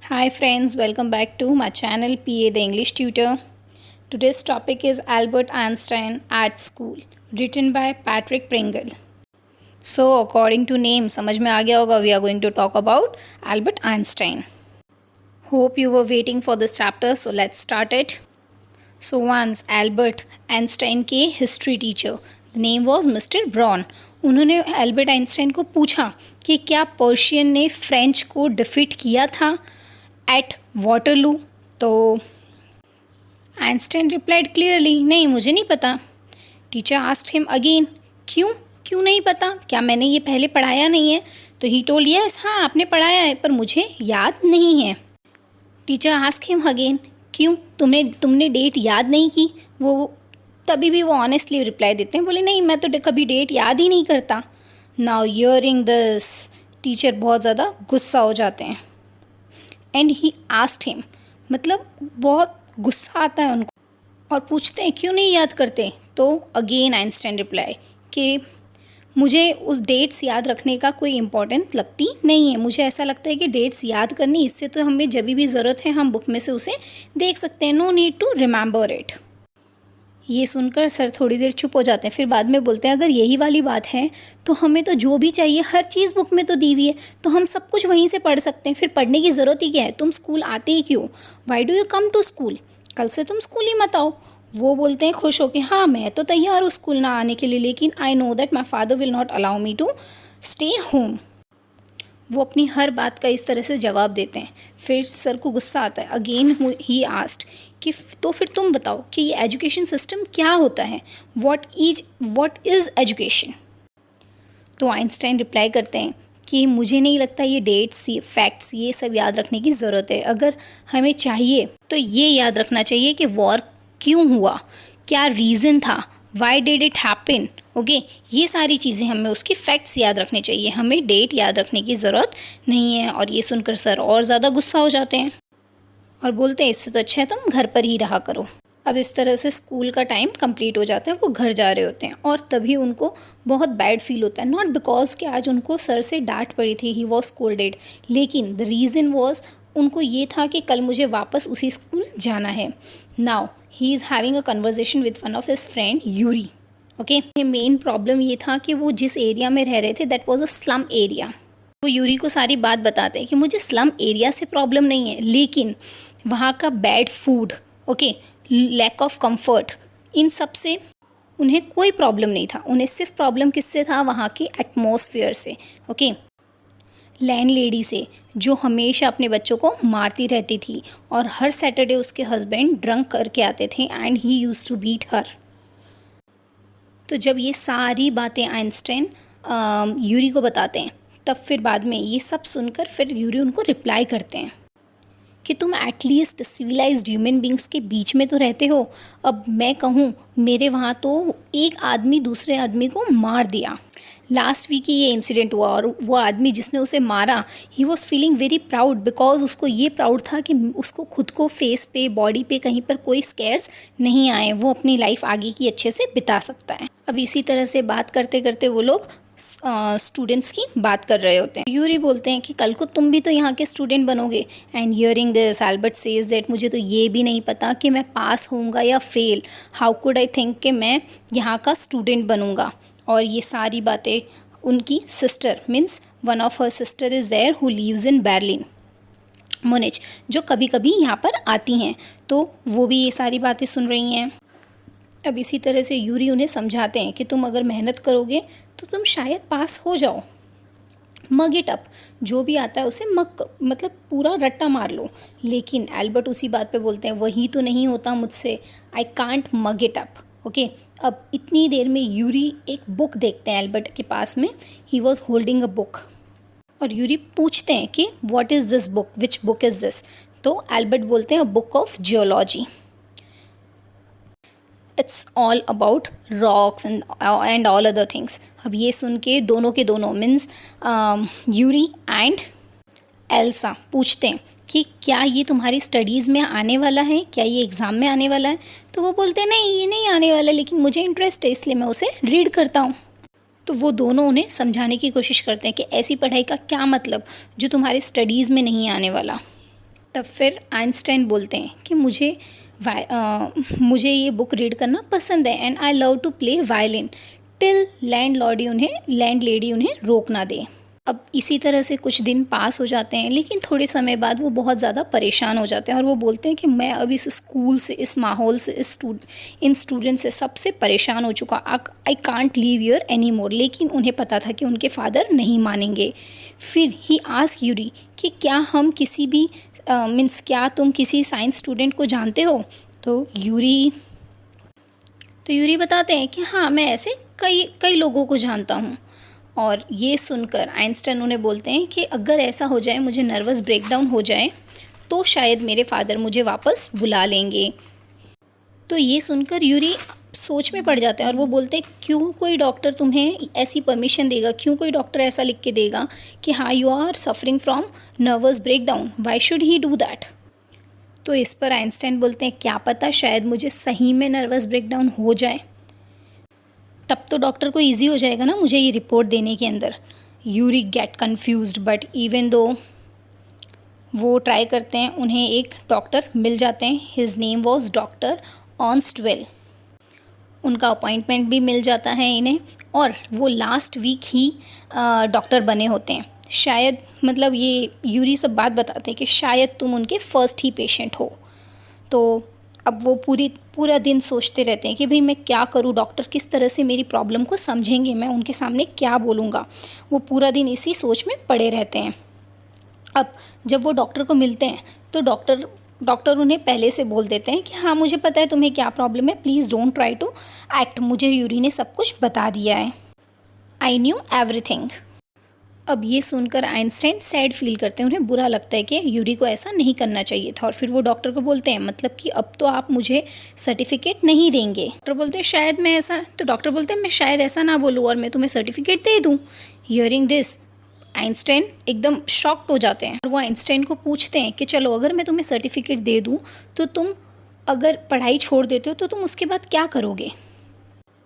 Hi friends, welcome back to my channel PA the English Tutor. Today's topic is Albert Einstein at School, written by Patrick Pringle. So according to name, समझ में आ गया होगा, we are going to talk about Albert Einstein. Hope you were waiting for this chapter, so let's start it. So once Albert Einstein के history teacher, the name was mister Brown, उन्होंने Albert Einstein को पूछा कि क्या Persian ने French को defeat किया था एट वाटरलू। तो आइंस्टाइन रिप्लाइड क्लियरली, नहीं मुझे नहीं पता। टीचर आस्क्ड हिम अगेन, क्यों नहीं पता, क्या मैंने ये पहले पढ़ाया नहीं है? तो ही टोल्ड यस, हाँ आपने पढ़ाया है पर मुझे याद नहीं है। टीचर आस्क्ड हिम अगेन, क्यों तुमने डेट याद नहीं की? वो तभी भी वो ऑनेस्टली रिप्लाई देते हैं, बोले नहीं मैं तो कभी डेट याद ही नहीं करता। नाउ हियरिंग दिस, टीचर बहुत ज़्यादा गुस्सा हो जाते हैं। एंड ही आस्क्ड हिम, मतलब बहुत गुस्सा आता है उनको और पूछते हैं क्यों नहीं याद करते? तो अगेन आइंस्टाइन रिप्लाई कि मुझे उस डेट्स याद रखने का कोई इम्पोर्टेंस लगती नहीं है। मुझे ऐसा लगता है कि डेट्स याद करनी, इससे तो हमें जब भी ज़रूरत है हम बुक में से उसे देख सकते हैं। No need to remember it. ये सुनकर सर थोड़ी देर चुप हो जाते हैं, फिर बाद में बोलते हैं अगर यही वाली बात है तो हमें तो जो भी चाहिए हर चीज़ बुक में तो दी हुई है, तो हम सब कुछ वहीं से पढ़ सकते हैं। फिर पढ़ने की ज़रूरत ही क्या है? तुम स्कूल आते ही क्यों? Why do you come to school? कल से तुम स्कूल ही मत आओ। वो बोलते हैं खुश होकर, हाँ मैं तो तैयार हूँ स्कूल ना आने के लिए, लेकिन I know that my father will not allow me to stay home. वो अपनी हर बात का इस तरह से जवाब देते हैं। फिर सर को गुस्सा आता है। अगेन ही आस्क्ड कि तो फिर तुम बताओ कि ये एजुकेशन सिस्टम क्या होता है? What is education? तो आइंस्टाइन रिप्लाई करते हैं कि मुझे नहीं लगता ये डेट्स, ये फैक्ट्स, ये सब याद रखने की ज़रूरत है। अगर हमें चाहिए तो ये याद रखना चाहिए कि वॉर क्यों हुआ, क्या रीज़न था, why did it happen. Okay, ये सारी चीज़ें हमें उसके फैक्ट्स याद रखने चाहिए, हमें डेट याद रखने की ज़रूरत नहीं है। और ये सुनकर सर और ज़्यादा गुस्सा हो जाते हैं और बोलते हैं इससे तो अच्छा है तुम घर पर ही रहा करो। अब इस तरह से स्कूल का टाइम कंप्लीट हो जाता है, वो घर जा रहे होते हैं और तभी उनको बहुत बैड फील होता है। नॉट बिकॉज कि आज उनको सर से डांट पड़ी थी, ही वॉज स्कोल्डेड, लेकिन द रीज़न वॉज उनको ये था कि कल मुझे वापस उसी स्कूल जाना है। Now he is having a conversation with one of his friend Yuri. Okay, main problem ये था कि वो जिस एरिया में रह रहे थे that was a slum area. वो यूरी को सारी बात बताते हैं कि मुझे स्लम एरिया से प्रॉब्लम नहीं है, लेकिन वहाँ का bad food, okay, lack of comfort, इन सब से उन्हें कोई प्रॉब्लम नहीं था। उन्हें सिर्फ प्रॉब्लम किससे था? वहाँ के एटमॉस्फेयर से। ओके, लैंड लेडी से, जो हमेशा अपने बच्चों को मारती रहती थी और हर सैटरडे उसके हस्बैंड ड्रंक करके आते थे and he used to beat her. तो जब ये सारी बातें आइंस्टाइन यूरी को बताते हैं, तब फिर बाद में ये सब सुनकर फिर यूरी उनको रिप्लाई करते हैं कि तुम एटलीस्ट सिविलाइज्ड ह्यूमन बींग्स के बीच में तो रहते हो। अब मैं कहूँ, मेरे वहाँ तो एक आदमी दूसरे आदमी को मार दिया। लास्ट वीक ही ये इंसिडेंट हुआ और वो आदमी जिसने उसे मारा, he was feeling very proud, because उसको ये प्राउड था कि उसको खुद को फेस पे, बॉडी पे कहीं पर कोई स्कैर्स नहीं आए, वो अपनी लाइफ आगे की अच्छे से बिता सकता है। अब इसी तरह से बात करते करते वो लोग स्टूडेंट्स की बात कर रहे होते हैं। यूरी बोलते हैं कि कल को तुम भी तो यहाँ के स्टूडेंट बनोगे। And hearing this Albert says that मुझे तो ये भी नहीं पता कि मैं पास होऊंगा या fail. How could I think कि मैं यहाँ का स्टूडेंट बनूंगा। और ये सारी बातें उनकी sister, means one of her sister is there who lives in Berlin, Munich, जो कभी कभी यहाँ पर आती हैं, तो वो भी ये सारी बातें सुन रही हैं। अब इसी तरह से यूरी उन्हें समझाते हैं कि तुम अगर मेहनत करोगे तो तुम शायद पास हो जाओ। मग इट अप, जो भी आता है उसे मतलब पूरा रट्टा मार लो। लेकिन एल्बर्ट उसी बात पे बोलते हैं वही तो नहीं होता मुझसे, I can't mug it up. Okay, अब इतनी देर में यूरी एक बुक देखते हैं एल्बर्ट के पास में, he was holding a book. और यूरी पूछते हैं कि what is this book, which book is this? तो एल्बर्ट बोलते हैं book of geology, it's all about rocks and all other things. अब ये सुन के दोनों के दोनों, मीन्स यूरी एंड एल्सा, पूछते हैं कि क्या ये तुम्हारी स्टडीज़ में आने वाला है, क्या ये एग्ज़ाम में आने वाला है? तो वो बोलते हैं नहीं ये नहीं आने वाला, लेकिन मुझे इंटरेस्ट है इसलिए मैं उसे रीड करता हूँ। तो वो दोनों उन्हें समझाने की कोशिश करते हैं कि ऐसी पढ़ाई का क्या मतलब जो तुम्हारी स्टडीज़ में नहीं आने वाला। तब फिर आइंस्टाइन बोलते हैं कि मुझे ये बुक रीड करना पसंद है and I love to play violin till landlady उन्हें रोक ना दे। अब इसी तरह से कुछ दिन पास हो जाते हैं, लेकिन थोड़े समय बाद वो बहुत ज़्यादा परेशान हो जाते हैं और वो बोलते हैं कि मैं अब इस स्कूल से, इस माहौल से, इन स्टूडेंट से सबसे परेशान हो चुका, I can't leave here any more. लेकिन उन्हें पता था कि उनके फादर नहीं मानेंगे। फिर ही आस्क यूरी कि क्या हम किसी भी क्या तुम किसी साइंस स्टूडेंट को जानते हो? तो यूरी बताते हैं कि हाँ, मैं ऐसे कई लोगों को जानता हूँ। और ये सुनकर आइंस्टाइन उन्हें बोलते हैं कि अगर ऐसा हो जाए, मुझे नर्वस ब्रेकडाउन हो जाए, तो शायद मेरे फादर मुझे वापस बुला लेंगे। तो ये सुनकर यूरी सोच में पड़ जाते हैं और वो बोलते हैं, क्यों कोई डॉक्टर तुम्हें ऐसी परमिशन देगा? क्यों कोई डॉक्टर ऐसा लिख के देगा कि हाँ, you are suffering from nervous breakdown, why should he do that? तो इस पर आइंस्टाइन बोलते हैं, क्या पता शायद मुझे सही में नर्वस ब्रेकडाउन हो जाए, तब तो डॉक्टर को इजी हो जाएगा ना मुझे ये रिपोर्ट देने के अंदर। Yuri get confused, but even though वो ट्राई करते हैं, उन्हें एक डॉक्टर मिल जाते हैं। His name was Doctor Onstwell. उनका अपॉइंटमेंट भी मिल जाता है इन्हें, और वो लास्ट वीक ही डॉक्टर बने होते हैं। शायद मतलब ये यूरी सब बात बताते हैं कि शायद तुम उनके फर्स्ट ही पेशेंट हो। तो अब वो पूरा दिन सोचते रहते हैं कि भाई मैं क्या करूँ, डॉक्टर किस तरह से मेरी प्रॉब्लम को समझेंगे, मैं उनके सामने क्या बोलूँगा। वो पूरा दिन इसी सोच में पड़े रहते हैं। अब जब वो डॉक्टर को मिलते हैं तो डॉक्टर उन्हें पहले से बोल देते हैं कि हाँ, मुझे पता है तुम्हें क्या प्रॉब्लम है, please don't try to act, मुझे यूरी ने सब कुछ बता दिया है, आई न्यू एवरीथिंग। अब ये सुनकर आइंस्टाइन सैड फील करते हैं, उन्हें बुरा लगता है कि यूरी को ऐसा नहीं करना चाहिए था। और फिर वो डॉक्टर को बोलते हैं, मतलब कि अब तो आप मुझे सर्टिफिकेट नहीं देंगे? डॉक्टर बोलते हैं शायद मैं ऐसा, तो डॉक्टर बोलते हैं मैं शायद ऐसा ना बोलूँ और मैं तुम्हें सर्टिफिकेट दे दूँ। हियरिंग दिस आइंस्टाइन एकदम शॉक्ड हो जाते हैं और वो आइंस्टाइन को पूछते हैं कि चलो अगर मैं तुम्हें सर्टिफिकेट दे दूँ तो तुम अगर पढ़ाई छोड़ देते हो तो तुम उसके बाद क्या करोगे?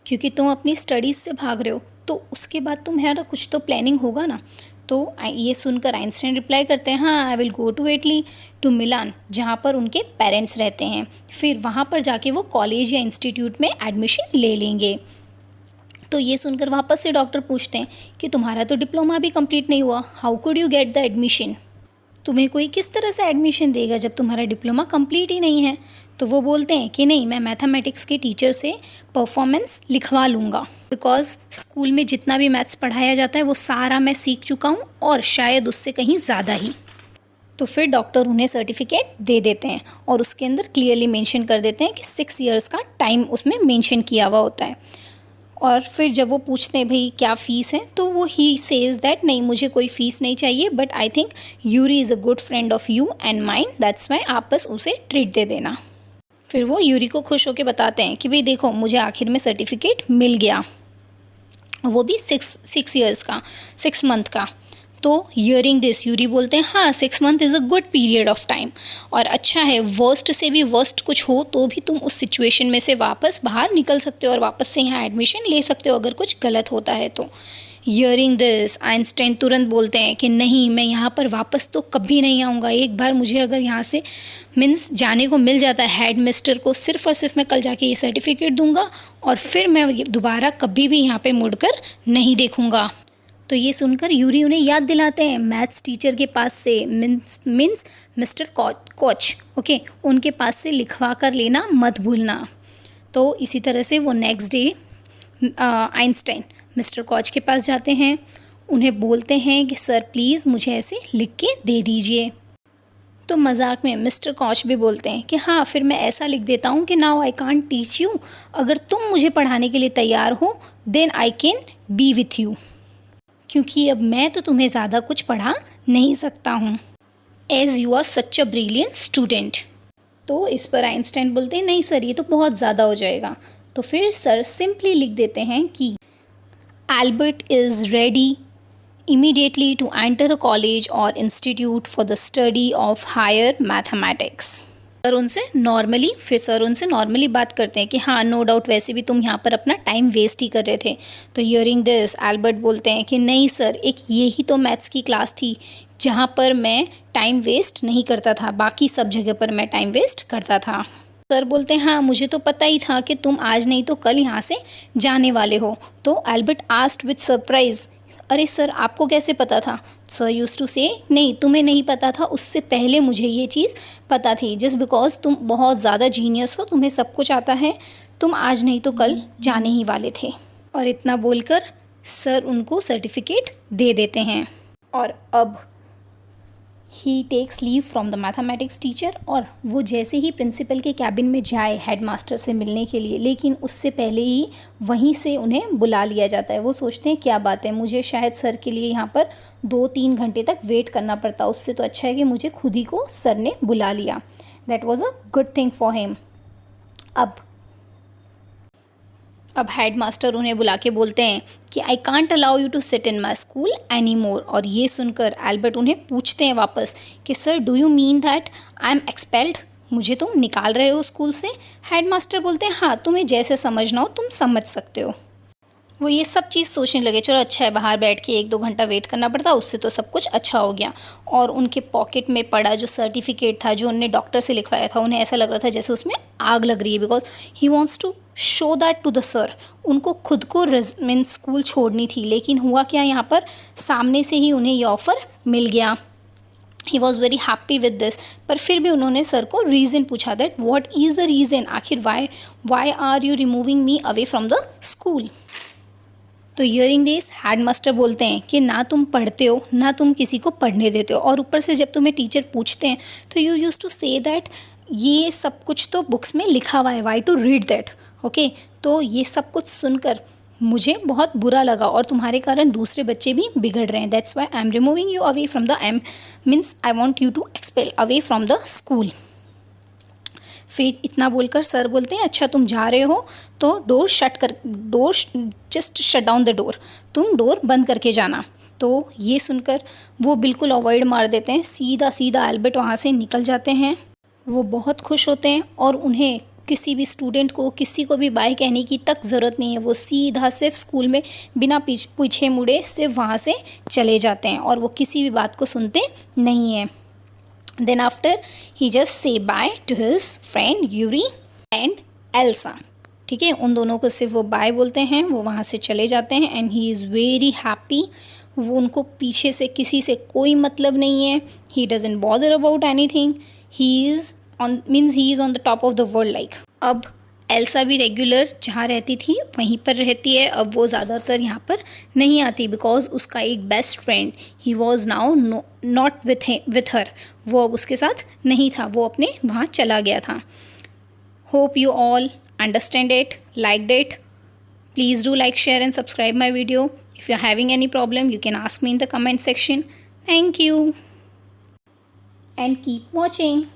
क्योंकि तुम अपनी स्टडीज़ से भाग रहे हो, तो उसके बाद तुम्हारा कुछ तो प्लानिंग होगा ना। तो ये सुनकर आइंस्टाइन रिप्लाई करते हैं, हाँ, I will go to Italy to Milan, जहाँ पर उनके पेरेंट्स रहते हैं। फिर वहाँ पर जाके वो कॉलेज या इंस्टीट्यूट में एडमिशन ले लेंगे। तो ये सुनकर वापस से डॉक्टर पूछते हैं कि तुम्हारा तो डिप्लोमा भी कंप्लीट नहीं हुआ, how could you get the admission? तुम्हें कोई किस तरह से एडमिशन देगा जब तुम्हारा डिप्लोमा कंप्लीट ही नहीं है? तो वो बोलते हैं कि नहीं, मैं मैथमेटिक्स के टीचर से परफॉर्मेंस लिखवा लूँगा, बिकॉज स्कूल में जितना भी मैथ्स पढ़ाया जाता है वो सारा मैं सीख चुका हूँ और शायद उससे कहीं ज़्यादा ही। तो फिर डॉक्टर उन्हें सर्टिफिकेट दे देते हैं और उसके अंदर क्लियरली मेंशन कर देते हैं कि 6 इयर्स का टाइम उसमें मेंशन किया हुआ होता है। और फिर जब वो पूछते हैं भाई क्या फ़ीस है, तो वो ही सेज़ दैट नहीं, मुझे कोई फ़ीस नहीं चाहिए, but I think Yuri is a good friend of you and mine, that's why आप बस उसे ट्रीट दे देना। फिर वो यूरी को खुश होकर बताते हैं कि भाई देखो, मुझे आखिर में सर्टिफिकेट मिल गया, वो भी 6 इयर्स का, 6 मंथ का। तो हियरिंग दिस यूरी बोलते हैं, हाँ, 6 month is a good period of time, और अच्छा है, वर्स्ट से भी वर्स्ट कुछ हो तो भी तुम उस सिचुएशन में से वापस बाहर निकल सकते हो और वापस से यहाँ एडमिशन ले सकते हो अगर कुछ गलत होता है तो। हियरिंग दिस आइंस्टाइन तुरंत बोलते हैं कि नहीं, मैं यहाँ पर वापस तो कभी नहीं आऊँगा। एक बार मुझे अगर यहाँ से मीन्स जाने को मिल जाता है हेड मिस्टर को, सिर्फ और सिर्फ मैं कल जाके ये सर्टिफिकेट दूंगा और फिर मैं दोबारा कभी भी यहाँ पे मुड़कर नहीं देखूँगा। तो ये सुनकर यूरी उन्हें याद दिलाते हैं मैथ्स टीचर के पास से, मीन्स मिस्टर कोच, ओके, उनके पास से लिखवा कर लेना मत भूलना। तो इसी तरह से वो next day Einstein mister coach के पास जाते हैं, उन्हें बोलते हैं कि सर प्लीज़ मुझे ऐसे लिख के दे दीजिए। तो मजाक में मिस्टर कोच भी बोलते हैं कि हाँ, फिर मैं ऐसा लिख देता हूँ कि now I can't teach you, अगर तुम मुझे पढ़ाने के लिए तैयार हो then I can be with you, क्योंकि अब मैं तो तुम्हें ज़्यादा कुछ पढ़ा नहीं सकता हूँ, as you are such a brilliant student. तो इस पर आइंस्टाइन बोलते हैं नहीं सर, ये तो बहुत ज़्यादा हो जाएगा। तो फिर सर सिंपली लिख देते हैं कि Albert is ready immediately to enter a college or institute for the study of higher mathematics. Sir उनसे नॉर्मली बात करते हैं कि हाँ, नो डाउट, वैसे भी तुम यहाँ पर अपना टाइम वेस्ट ही कर रहे थे। तो हियरिंग दिस एल्बर्ट बोलते हैं कि नहीं सर, एक यही तो मैथ्स की क्लास थी, जहाँ पर मैं टाइम वेस्ट नहीं करता था, बाकी सब जगह पर मैं टाइम वेस्ट करता था। सर बोलते हैं हाँ मुझे तो पता ही था कि तुम आज नहीं तो कल यहाँ से जाने वाले हो। तो एल्बर्ट आस्क्ड विद सरप्राइज, अरे सर आपको कैसे पता था? सर यूज्ड टू से, नहीं तुम्हें नहीं पता था, उससे पहले मुझे ये चीज़ पता थी। जस्ट बिकॉज तुम बहुत ज़्यादा जीनियस हो, तुम्हें सब कुछ आता है, तुम आज नहीं तो कल जाने ही वाले थे। और इतना बोलकर सर उनको सर्टिफिकेट दे देते हैं। और अब he takes leave from the mathematics teacher, और वो जैसे ही प्रिंसिपल के कैबिन में जाए हेडमास्टर से मिलने के लिए, लेकिन उससे पहले ही वहीं से उन्हें बुला लिया जाता है। वो सोचते हैं क्या बात है, मुझे शायद सर के लिए यहाँ पर 2-3 घंटे तक वेट करना पड़ता, उससे तो अच्छा है कि मुझे खुद ही को सर ने बुला लिया। That was a good thing for him. अब हेडमास्टर उन्हें बुला के बोलते हैं कि I can't allow you to sit in my school any more. और ये सुनकर एल्बर्ट उन्हें पूछते हैं वापस कि sir do you mean that I am expelled, मुझे तुम निकाल रहे हो स्कूल से? हेडमास्टर बोलते हैं हाँ तुम्हें जैसे समझना हो तुम समझ सकते हो। वो ये सब चीज़ सोचने लगे, चलो अच्छा है बाहर बैठ के 1-2 घंटा वेट करना पड़ता, उससे तो सब कुछ अच्छा हो गया। और उनके पॉकेट में पड़ा जो सर्टिफिकेट था जो उन्होंने डॉक्टर से लिखवाया था, उन्हें ऐसा लग रहा था जैसे उसमें आग लग रही है, because he wants to show that to the sir. उनको खुद को मीन स्कूल छोड़नी थी, लेकिन हुआ क्या, यहाँ पर सामने से ही उन्हें ये ऑफ़र मिल गया। He was very happy with this. पर फिर भी उन्होंने सर को रीज़न पूछा that what is the reason, आखिर why are you removing me away from the school. तो हियरिंग दिस हेडमास्टर बोलते हैं कि ना तुम पढ़ते हो ना तुम किसी को पढ़ने देते हो, और ऊपर से जब तुम्हें टीचर पूछते हैं तो you use to say that ये सब कुछ तो बुक्स में लिखा हुआ है, why to read that. Okay, तो ये सब कुछ सुनकर मुझे बहुत बुरा लगा और तुम्हारे कारण दूसरे बच्चे भी बिगड़ रहे हैं। That's why I am removing you away from the means I want you to expel away from the school. फिर इतना बोलकर सर बोलते हैं अच्छा तुम जा रहे हो तो door just shut down the door, तुम डोर बंद करके जाना। तो ये सुनकर वो बिल्कुल अवॉइड मार देते हैं, सीधा सीधा एल्बर्ट वहाँ से निकल जाते हैं। वो बहुत खुश होते हैं और उन्हें किसी भी स्टूडेंट को किसी को भी बाय कहने की तक ज़रूरत नहीं है। वो सीधा सिर्फ स्कूल में बिना पीछे मुड़े सिर्फ वहाँ से चले जाते हैं और वो किसी भी बात को सुनते नहीं हैं। Then after he just say bye to his friend Yuri and Elsa। ठीक है, उन दोनों को सिर्फ वो बाय बोलते हैं, वो वहाँ से चले जाते हैं and he is very happy. वो उनको पीछे से किसी से कोई मतलब नहीं है। He doesn't bother about anything, he is on the top of the world like. अब एल्सा भी रेगुलर जहाँ रहती थी वहीं पर रहती है, अब वो ज़्यादातर यहाँ पर नहीं आती बिकॉज उसका एक best friend he was now not with her, वो अब उसके साथ नहीं था, वो अपने वहाँ चला गया था। Hope you all understand it, liked it. Please do like, share and subscribe my video. If you're having any problem, you can ask me in the comment section. Thank you and keep watching.